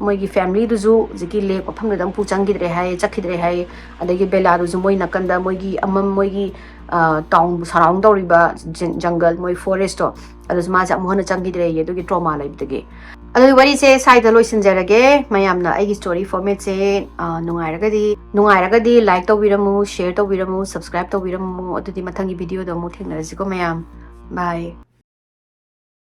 ꯃꯣꯏꯒꯤ ꯐꯦꯃꯤꯂꯤꯗꯨꯁꯨ ꯍꯧꯖꯤꯛꯀꯤ ꯂꯦꯛ ꯃꯐꯝꯗꯨꯗ ꯑꯃꯨꯛ ꯆꯪꯈꯤꯗ꯭ꯔꯦ ꯍꯥꯏꯌꯦ ꯆꯠꯈꯤꯗ꯭ꯔꯦ ꯍꯥꯏꯌꯦ ꯑꯗꯒꯤ ꯕꯦꯂꯥꯗꯨꯁꯨ ꯃꯣꯏ ꯅꯥꯀꯟꯗ ꯃꯣꯏꯒꯤ ꯇꯥꯎꯟꯕꯨ ꯁꯔꯥꯎꯟ ꯇꯧꯔꯤꯕ ꯖꯪꯒꯜ ꯃꯣꯏ ꯐꯣꯔꯦꯁꯇꯣ ꯑꯗꯨꯁꯨ ꯃꯥꯁꯦ ꯑꯃꯨꯛ ꯍꯟꯅ ꯆꯪꯈꯤꯗ꯭ꯔꯦꯌꯦ ꯑꯗꯨꯒꯤ ꯇ꯭ꯔꯣꯃꯥ ꯂꯩꯕꯗꯒꯤ ꯑꯗꯨꯒꯤ ꯋꯥꯔꯤꯁꯦ ꯁ꯭ꯋꯥꯏꯗ ꯂꯣꯏꯁꯤꯟꯖꯔꯒꯦ ꯃꯌꯥꯝꯅ ꯑꯩꯒꯤ ꯁ꯭ꯇꯣꯔꯤ ꯐꯣꯔꯃꯦꯠꯁꯦ ꯅꯨꯡꯉꯥꯏꯔꯒꯗꯤ ꯂꯥꯏꯛ ꯇꯧꯕꯤꯔꯝꯃꯨ ꯁꯦꯌꯔ ꯇꯧꯕꯤꯔꯝꯃꯨ ꯁꯕꯁꯀ꯭ꯔꯥꯏꯕ ꯇꯧꯕꯤꯔꯝꯃꯨ ꯑꯗꯨꯗꯤ ꯃꯊꯪꯒꯤ ꯚꯤꯗꯤꯑꯣꯗ ꯑꯃꯨꯛ ꯊꯦꯡꯅꯔꯁꯤꯀꯣ ꯃꯌꯥꯝ ꯕꯥꯏ